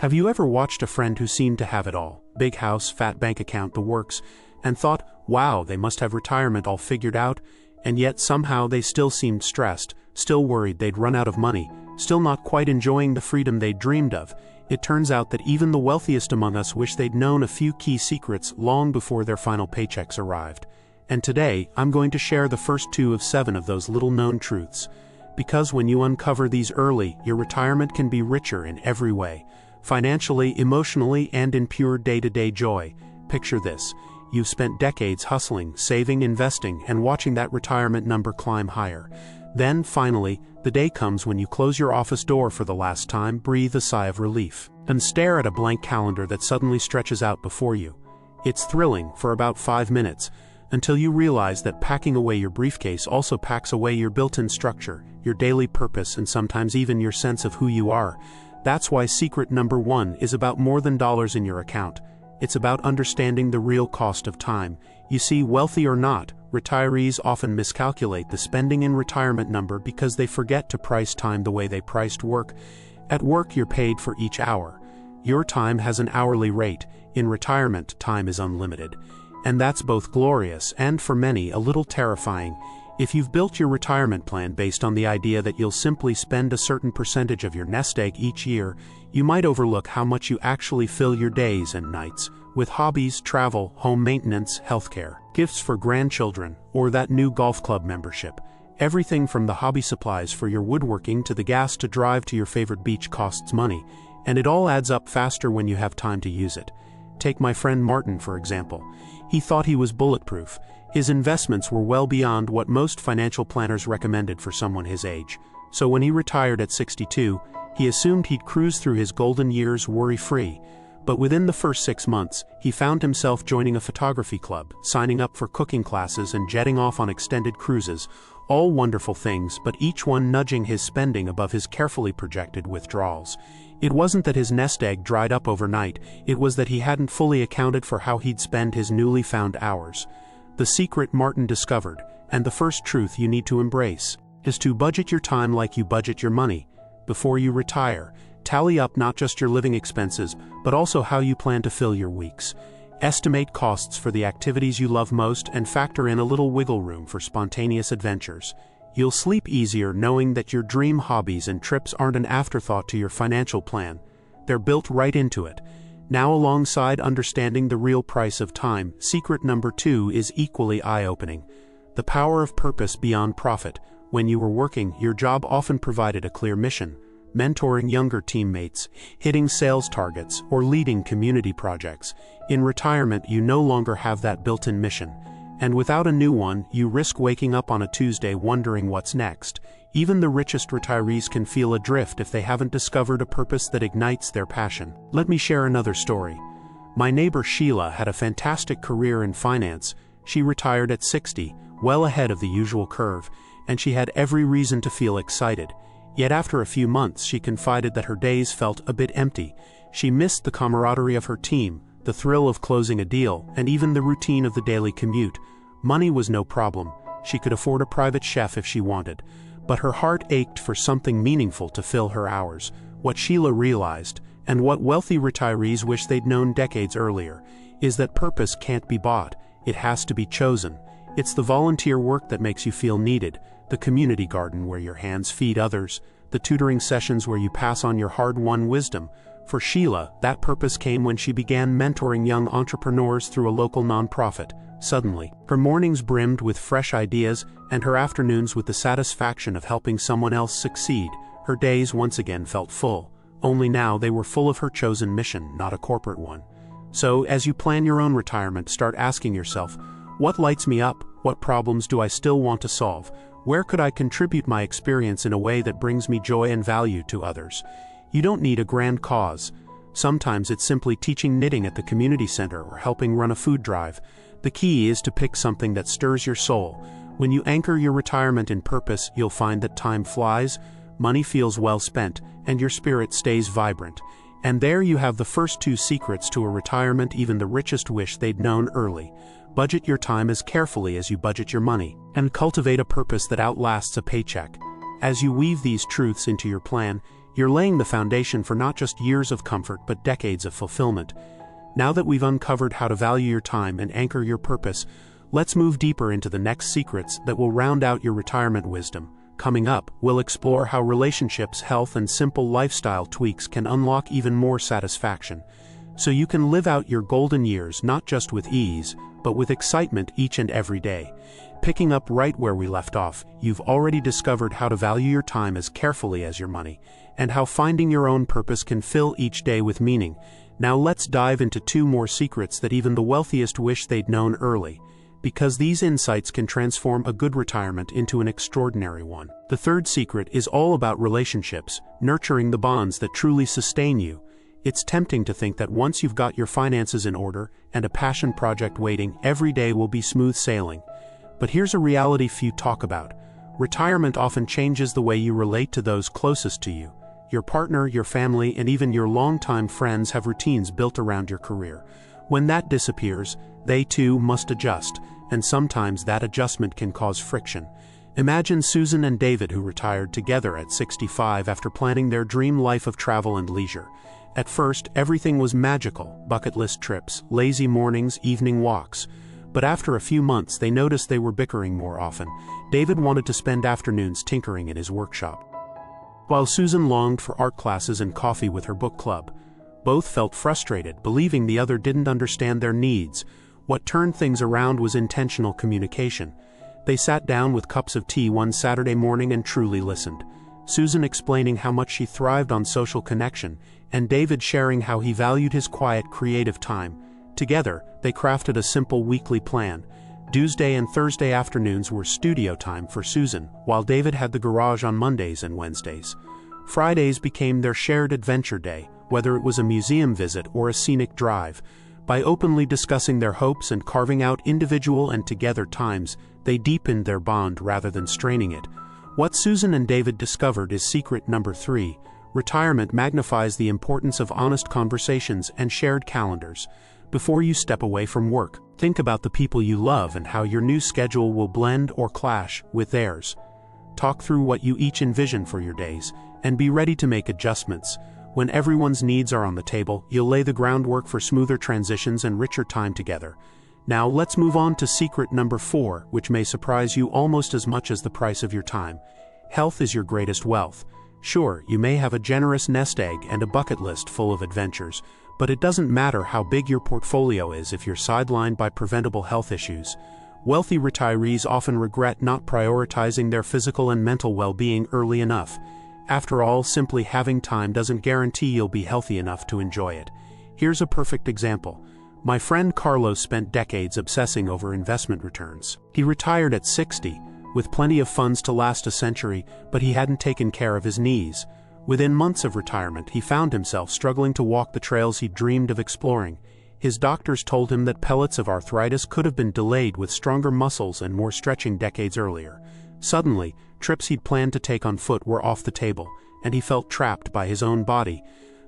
Have you ever watched a friend who seemed to have it all, big house, fat bank account, the works, and thought, wow, they must have retirement all figured out, and yet somehow they still seemed stressed, still worried they'd run out of money, still not quite enjoying the freedom they'd dreamed of? It turns out that even the wealthiest among us wish they'd known a few key secrets long before their final paychecks arrived. And today, I'm going to share the first 2 of 7 of those little-known truths. Because when you uncover these early, your retirement can be richer in every way. Financially, emotionally, and in pure day-to-day joy. Picture this. You've spent decades hustling, saving, investing, and watching that retirement number climb higher. Then, finally, the day comes when you close your office door for the last time, breathe a sigh of relief, and stare at a blank calendar that suddenly stretches out before you. It's thrilling for about 5 minutes, until you realize that packing away your briefcase also packs away your built-in structure, your daily purpose, and sometimes even your sense of who you are. That's why secret number 1 is about more than dollars in your account. It's about understanding the real cost of time. You see, wealthy or not, retirees often miscalculate the spending in retirement number because they forget to price time the way they priced work. At work, you're paid for each hour. Your time has an hourly rate. In retirement, time is unlimited. And that's both glorious and, for many, a little terrifying. If you've built your retirement plan based on the idea that you'll simply spend a certain percentage of your nest egg each year, you might overlook how much you actually fill your days and nights with hobbies, travel, home maintenance, healthcare, gifts for grandchildren, or that new golf club membership. Everything from the hobby supplies for your woodworking to the gas to drive to your favorite beach costs money, and it all adds up faster when you have time to use it. Take my friend Martin, for example. He thought he was bulletproof. His investments were well beyond what most financial planners recommended for someone his age. So when he retired at 62, he assumed he'd cruise through his golden years worry-free. But within the first 6 months, he found himself joining a photography club, signing up for cooking classes, and jetting off on extended cruises. All wonderful things, but each one nudging his spending above his carefully projected withdrawals. It wasn't that his nest egg dried up overnight, it was that he hadn't fully accounted for how he'd spend his newly found hours. The secret Martin discovered, and the first truth you need to embrace, is to budget your time like you budget your money. Before you retire, tally up not just your living expenses, but also how you plan to fill your weeks. Estimate costs for the activities you love most and factor in a little wiggle room for spontaneous adventures. You'll sleep easier knowing that your dream hobbies and trips aren't an afterthought to your financial plan. They're built right into it. Now, alongside understanding the real price of time, secret number 2 is equally eye-opening. The power of purpose beyond profit. When you were working, your job often provided a clear mission. Mentoring younger teammates, hitting sales targets, or leading community projects. In retirement, you no longer have that built-in mission. And without a new one, you risk waking up on a Tuesday wondering what's next. Even the richest retirees can feel adrift if they haven't discovered a purpose that ignites their passion. Let me share another story. My neighbor Sheila had a fantastic career in finance. She retired at 60, well ahead of the usual curve, and she had every reason to feel excited. Yet after a few months, she confided that her days felt a bit empty. She missed the camaraderie of her team, the thrill of closing a deal, and even the routine of the daily commute. Money was no problem. She could afford a private chef if she wanted. But her heart ached for something meaningful to fill her hours. What Sheila realized, and what wealthy retirees wish they'd known decades earlier, is that purpose can't be bought. It has to be chosen. It's the volunteer work that makes you feel needed, the community garden where your hands feed others, the tutoring sessions where you pass on your hard-won wisdom. For Sheila, that purpose came when she began mentoring young entrepreneurs through a local nonprofit. Suddenly, her mornings brimmed with fresh ideas, and her afternoons with the satisfaction of helping someone else succeed. Her days once again felt full, only now they were full of her chosen mission, not a corporate one. So, as you plan your own retirement, start asking yourself, what lights me up? What problems do I still want to solve? Where could I contribute my experience in a way that brings me joy and value to others? You don't need a grand cause. Sometimes it's simply teaching knitting at the community center or helping run a food drive. The key is to pick something that stirs your soul. When you anchor your retirement in purpose, you'll find that time flies, money feels well spent, and your spirit stays vibrant. And there you have the first 2 secrets to a retirement even the richest wish they'd known early. Budget your time as carefully as you budget your money, and cultivate a purpose that outlasts a paycheck. As you weave these truths into your plan, You're laying the foundation for not just years of comfort but decades of fulfillment. Now that we've uncovered how to value your time and anchor your purpose, let's move deeper into the next secrets that will round out your retirement wisdom. Coming up, we'll explore how relationships, health, and simple lifestyle tweaks can unlock even more satisfaction, so you can live out your golden years not just with ease, but with excitement each and every day. Picking up right where we left off, you've already discovered how to value your time as carefully as your money, and how finding your own purpose can fill each day with meaning. Now let's dive into 2 more secrets that even the wealthiest wish they'd known early, because these insights can transform a good retirement into an extraordinary one. The third secret is all about relationships, nurturing the bonds that truly sustain you. It's tempting to think that once you've got your finances in order and a passion project waiting, every day will be smooth sailing. But here's a reality few talk about. Retirement often changes the way you relate to those closest to you. Your partner, your family, and even your longtime friends have routines built around your career. When that disappears, they too must adjust, and sometimes that adjustment can cause friction. Imagine Susan and David, who retired together at 65 after planning their dream life of travel and leisure. At first, everything was magical: bucket list trips, lazy mornings, evening walks. But after a few months, they noticed they were bickering more often. David wanted to spend afternoons tinkering in his workshop, while Susan longed for art classes and coffee with her book club. Both felt frustrated, believing the other didn't understand their needs. What turned things around was intentional communication. They sat down with cups of tea one Saturday morning and truly listened. Susan explaining how much she thrived on social connection, and David sharing how he valued his quiet, creative time. Together, they crafted a simple weekly plan. Tuesday and Thursday afternoons were studio time for Susan, while David had the garage on Mondays and Wednesdays. Fridays became their shared adventure day, whether it was a museum visit or a scenic drive. By openly discussing their hopes and carving out individual and together times, they deepened their bond rather than straining it. What Susan and David discovered is secret number 3. Retirement magnifies the importance of honest conversations and shared calendars. Before you step away from work, think about the people you love and how your new schedule will blend or clash with theirs. Talk through what you each envision for your days, and be ready to make adjustments. When everyone's needs are on the table, you'll lay the groundwork for smoother transitions and richer time together. Now let's move on to secret number 4, which may surprise you almost as much as the price of your time. Health is your greatest wealth. Sure, you may have a generous nest egg and a bucket list full of adventures, but it doesn't matter how big your portfolio is if you're sidelined by preventable health issues. Wealthy retirees often regret not prioritizing their physical and mental well-being early enough. After all, simply having time doesn't guarantee you'll be healthy enough to enjoy it. Here's a perfect example. My friend Carlos spent decades obsessing over investment returns. He retired at 60, with plenty of funds to last a century, but he hadn't taken care of his knees. Within months of retirement, he found himself struggling to walk the trails he'd dreamed of exploring. His doctors told him that pellets of arthritis could have been delayed with stronger muscles and more stretching decades earlier. Suddenly, trips he'd planned to take on foot were off the table, and he felt trapped by his own body.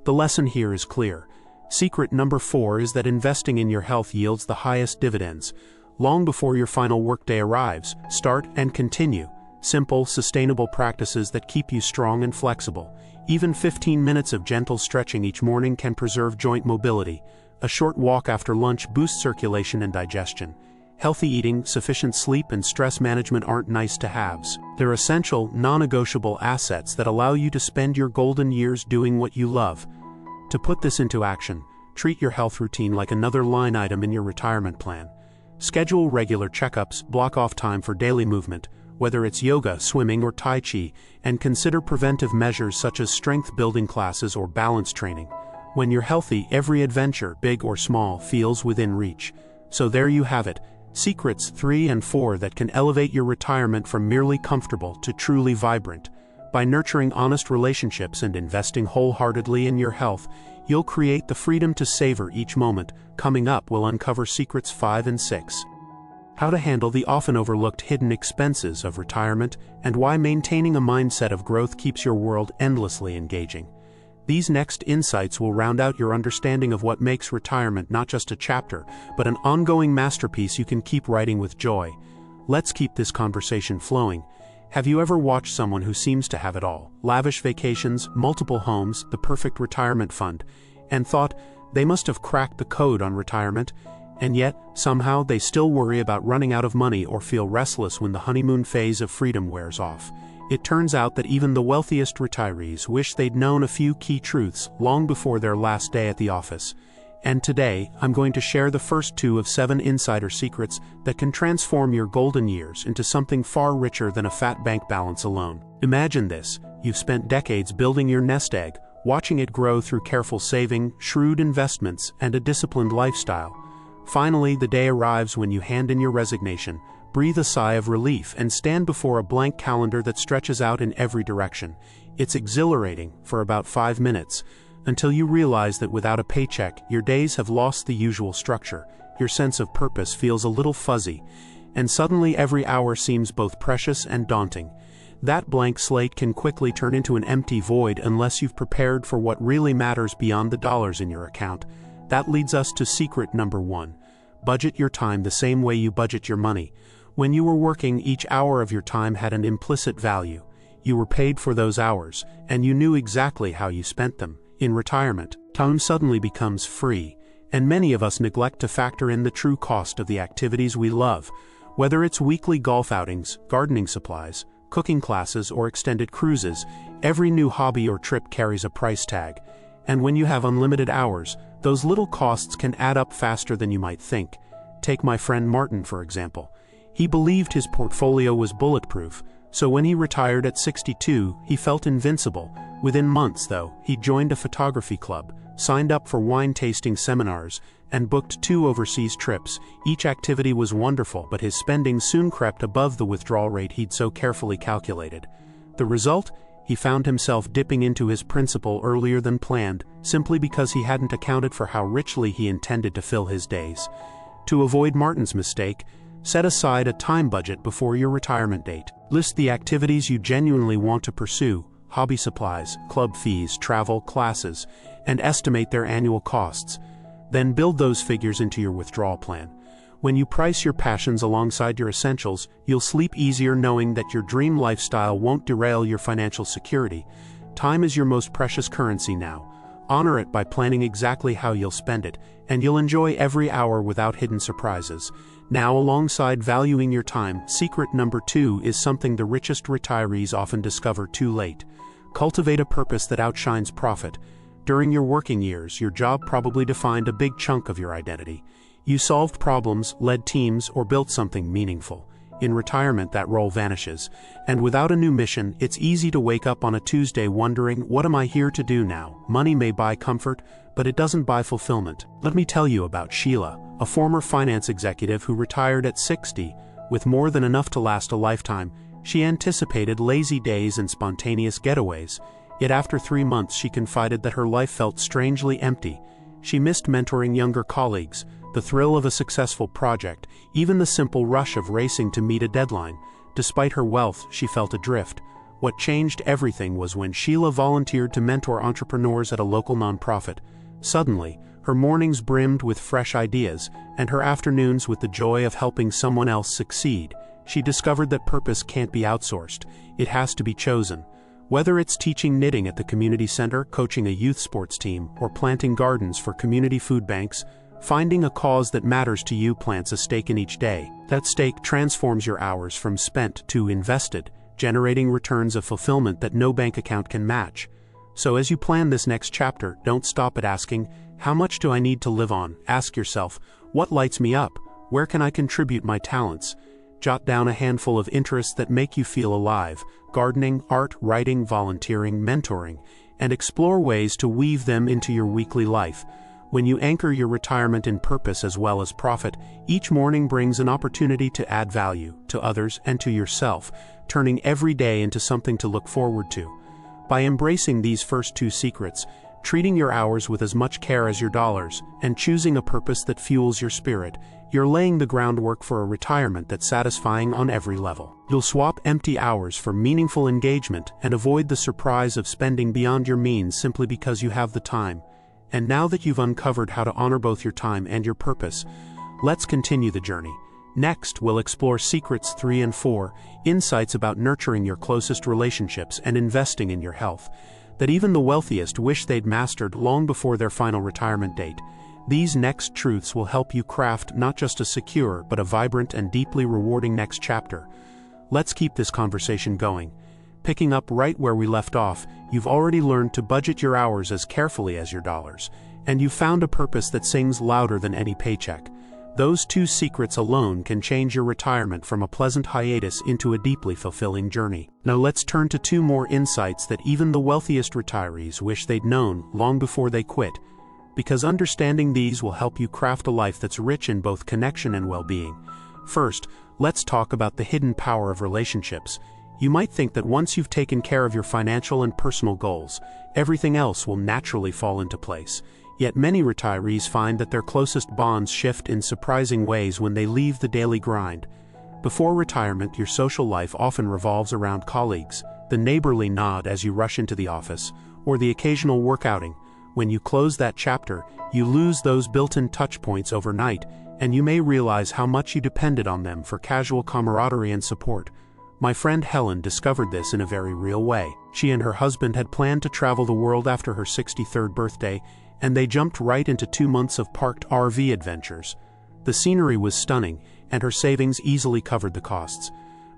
The lesson here is clear. Secret number 4 is that investing in your health yields the highest dividends. Long before your final workday arrives, start and continue simple, sustainable practices that keep you strong and flexible. Even 15 minutes of gentle stretching each morning can preserve joint mobility. A short walk after lunch boosts circulation and digestion. Healthy eating, sufficient sleep, and stress management aren't nice-to-haves. They're essential, non-negotiable assets that allow you to spend your golden years doing what you love. To put this into action, treat your health routine like another line item in your retirement plan. Schedule regular checkups, block off time for daily movement, whether it's yoga, swimming, or tai chi, and consider preventive measures such as strength-building classes or balance training. When you're healthy, every adventure, big or small, feels within reach. So there you have it, secrets 3 and 4 that can elevate your retirement from merely comfortable to truly vibrant. By nurturing honest relationships and investing wholeheartedly in your health, you'll create the freedom to savor each moment. Coming up, we'll uncover secrets 5 and 6. How to handle the often overlooked hidden expenses of retirement, and why maintaining a mindset of growth keeps your world endlessly engaging. These next insights will round out your understanding of what makes retirement not just a chapter, but an ongoing masterpiece you can keep writing with joy. Let's keep this conversation flowing. Have you ever watched someone who seems to have it all? Lavish vacations, multiple homes, the perfect retirement fund, and thought they must have cracked the code on retirement, and yet, somehow, they still worry about running out of money or feel restless when the honeymoon phase of freedom wears off. It turns out that even the wealthiest retirees wish they'd known a few key truths long before their last day at the office. And today, I'm going to share the first 2 of 7 insider secrets that can transform your golden years into something far richer than a fat bank balance alone. Imagine this: you've spent decades building your nest egg, watching it grow through careful saving, shrewd investments, and a disciplined lifestyle. Finally, the day arrives when you hand in your resignation, breathe a sigh of relief, and stand before a blank calendar that stretches out in every direction. It's exhilarating for about 5 minutes, until you realize that without a paycheck, your days have lost the usual structure, your sense of purpose feels a little fuzzy, and suddenly every hour seems both precious and daunting. That blank slate can quickly turn into an empty void unless you've prepared for what really matters beyond the dollars in your account. That leads us to secret number 1. Budget your time the same way you budget your money. When you were working, each hour of your time had an implicit value. You were paid for those hours, and you knew exactly how you spent them. In retirement, time suddenly becomes free, and many of us neglect to factor in the true cost of the activities we love. Whether it's weekly golf outings, gardening supplies, cooking classes, or extended cruises, every new hobby or trip carries a price tag. And when you have unlimited hours, those little costs can add up faster than you might think. Take my friend Martin, for example. He believed his portfolio was bulletproof, so when he retired at 62, he felt invincible. Within months, though, he joined a photography club, signed up for wine-tasting seminars, and booked 2 overseas trips. Each activity was wonderful, but his spending soon crept above the withdrawal rate he'd so carefully calculated. The result? He found himself dipping into his principal earlier than planned, simply because he hadn't accounted for how richly he intended to fill his days. To avoid Martin's mistake, set aside a time budget before your retirement date. List the activities you genuinely want to pursue, hobby supplies, club fees, travel, classes, and estimate their annual costs. Then build those figures into your withdrawal plan. When you price your passions alongside your essentials, you'll sleep easier knowing that your dream lifestyle won't derail your financial security. Time is your most precious currency now. Honor it by planning exactly how you'll spend it, and you'll enjoy every hour without hidden surprises. Now, alongside valuing your time, secret number 2 is something the richest retirees often discover too late. Cultivate a purpose that outshines profit. During your working years, your job probably defined a big chunk of your identity. You solved problems, led teams, or built something meaningful. In retirement, that role vanishes, and without a new mission, it's easy to wake up on a Tuesday wondering, what am I here to do now? Money may buy comfort, but it doesn't buy fulfillment. Let me tell you about Sheila, a former finance executive who retired at 60, with more than enough to last a lifetime. She anticipated lazy days and spontaneous getaways, yet after 3 months she confided that her life felt strangely empty. She missed mentoring younger colleagues, the thrill of a successful project, even the simple rush of racing to meet a deadline. Despite her wealth, she felt adrift. What changed everything was when Sheila volunteered to mentor entrepreneurs at a local nonprofit. Suddenly, her mornings brimmed with fresh ideas, and her afternoons with the joy of helping someone else succeed. She discovered that purpose can't be outsourced, it has to be chosen. Whether it's teaching knitting at the community center, coaching a youth sports team, or planting gardens for community food banks, finding a cause that matters to you plants a stake in each day. That stake transforms your hours from spent to invested, generating returns of fulfillment that no bank account can match. So as you plan this next chapter, don't stop at asking, how much do I need to live on? Ask yourself, what lights me up? Where can I contribute my talents? Jot down a handful of interests that make you feel alive: gardening, art, writing, volunteering, mentoring, and explore ways to weave them into your weekly life. When you anchor your retirement in purpose as well as profit, each morning brings an opportunity to add value to others and to yourself, turning every day into something to look forward to. By embracing these first 2 secrets, treating your hours with as much care as your dollars, and choosing a purpose that fuels your spirit, you're laying the groundwork for a retirement that's satisfying on every level. You'll swap empty hours for meaningful engagement and avoid the surprise of spending beyond your means simply because you have the time. And now that you've uncovered how to honor both your time and your purpose, let's continue the journey. Next, we'll explore secrets 3 and 4, insights about nurturing your closest relationships and investing in your health, that even the wealthiest wish they'd mastered long before their final retirement date. These next truths will help you craft not just a secure but a vibrant and deeply rewarding next chapter. Let's keep this conversation going. Picking up right where we left off, you've already learned to budget your hours as carefully as your dollars, and you've found a purpose that sings louder than any paycheck. Those 2 secrets alone can change your retirement from a pleasant hiatus into a deeply fulfilling journey. Now let's turn to 2 more insights that even the wealthiest retirees wish they'd known long before they quit, because understanding these will help you craft a life that's rich in both connection and well-being. First, let's talk about the hidden power of relationships. You might think that once you've taken care of your financial and personal goals, everything else will naturally fall into place. Yet many retirees find that their closest bonds shift in surprising ways when they leave the daily grind. Before retirement, your social life often revolves around colleagues, the neighborly nod as you rush into the office, or the occasional workouting. When you close that chapter, you lose those built-in touchpoints overnight, and you may realize how much you depended on them for casual camaraderie and support. My friend Helen discovered this in a very real way. She and her husband had planned to travel the world after her 63rd birthday, and they jumped right into 2 months of parked RV adventures. The scenery was stunning, and her savings easily covered the costs.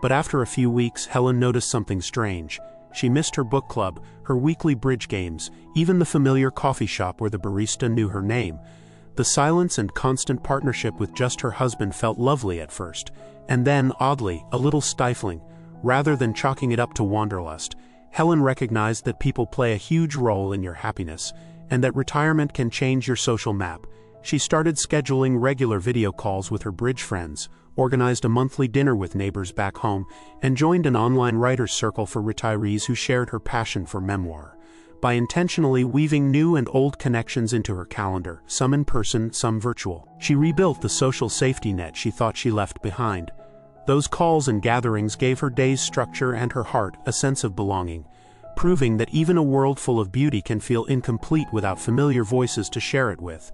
But after a few weeks, Helen noticed something strange. She missed her book club, her weekly bridge games, even the familiar coffee shop where the barista knew her name. The silence and constant partnership with just her husband felt lovely at first, and then, oddly, a little stifling. Rather than chalking it up to wanderlust, Helen recognized that people play a huge role in your happiness, and that retirement can change your social map. She started scheduling regular video calls with her bridge friends, organized a monthly dinner with neighbors back home, and joined an online writers' circle for retirees who shared her passion for memoir. By intentionally weaving new and old connections into her calendar, some in person, some virtual, she rebuilt the social safety net she thought she left behind. Those calls and gatherings gave her days structure and her heart a sense of belonging, proving that even a world full of beauty can feel incomplete without familiar voices to share it with.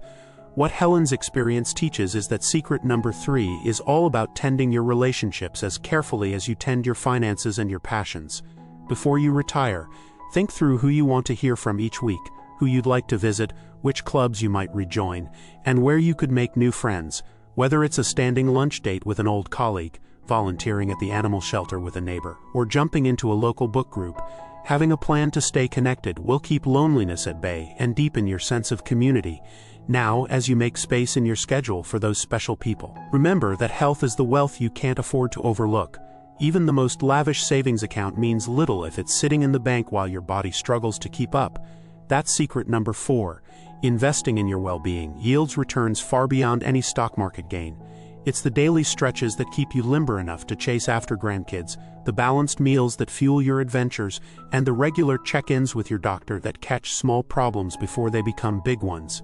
What Helen's experience teaches is that secret number 3 is all about tending your relationships as carefully as you tend your finances and your passions. Before you retire, think through who you want to hear from each week, who you'd like to visit, which clubs you might rejoin, and where you could make new friends, whether it's a standing lunch date with an old colleague, volunteering at the animal shelter with a neighbor, or jumping into a local book group. Having a plan to stay connected will keep loneliness at bay and deepen your sense of community. Now, as you make space in your schedule for those special people, remember that health is the wealth you can't afford to overlook. Even the most lavish savings account means little if it's sitting in the bank while your body struggles to keep up. That's secret number 4. Investing in your well-being yields returns far beyond any stock market gain. It's the daily stretches that keep you limber enough to chase after grandkids, the balanced meals that fuel your adventures, and the regular check-ins with your doctor that catch small problems before they become big ones.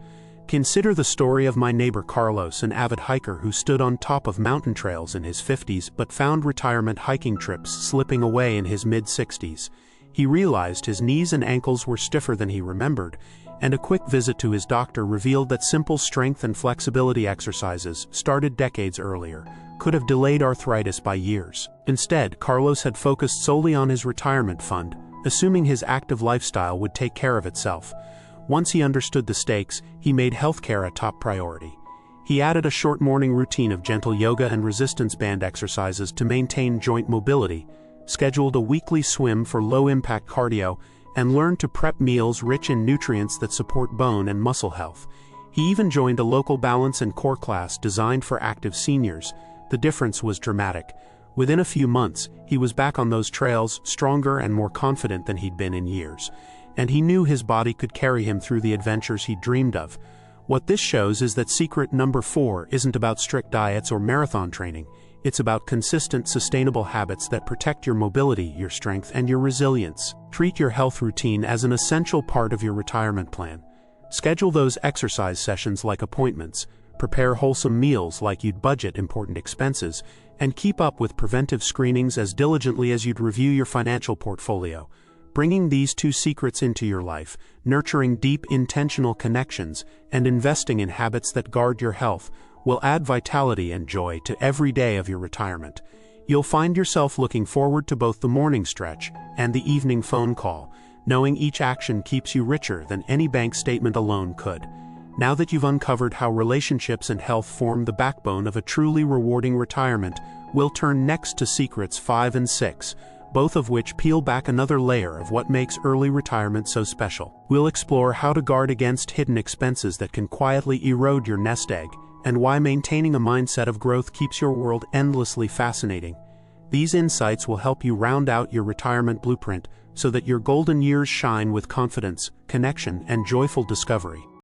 Consider the story of my neighbor Carlos, an avid hiker who stood on top of mountain trails in his 50s but found retirement hiking trips slipping away in his mid-60s. He realized his knees and ankles were stiffer than he remembered, and a quick visit to his doctor revealed that simple strength and flexibility exercises, started decades earlier, could have delayed arthritis by years. Instead, Carlos had focused solely on his retirement fund, assuming his active lifestyle would take care of itself. Once he understood the stakes, he made healthcare a top priority. He added a short morning routine of gentle yoga and resistance band exercises to maintain joint mobility, scheduled a weekly swim for low-impact cardio, and learned to prep meals rich in nutrients that support bone and muscle health. He even joined a local balance and core class designed for active seniors. The difference was dramatic. Within a few months, he was back on those trails, stronger and more confident than he'd been in years. And he knew his body could carry him through the adventures he dreamed of. What this shows is that secret number 4 isn't about strict diets or marathon training. It's about consistent, sustainable habits that protect your mobility, your strength, and your resilience. Treat your health routine as an essential part of your retirement plan. Schedule those exercise sessions like appointments, prepare wholesome meals like you'd budget important expenses, and keep up with preventive screenings as diligently as you'd review your financial portfolio. Bringing these 2 secrets into your life, nurturing deep, intentional connections, and investing in habits that guard your health, will add vitality and joy to every day of your retirement. You'll find yourself looking forward to both the morning stretch and the evening phone call, knowing each action keeps you richer than any bank statement alone could. Now that you've uncovered how relationships and health form the backbone of a truly rewarding retirement, we'll turn next to secrets 5 and 6, both of which peel back another layer of what makes early retirement so special. We'll explore how to guard against hidden expenses that can quietly erode your nest egg, and why maintaining a mindset of growth keeps your world endlessly fascinating. These insights will help you round out your retirement blueprint so that your golden years shine with confidence, connection, and joyful discovery.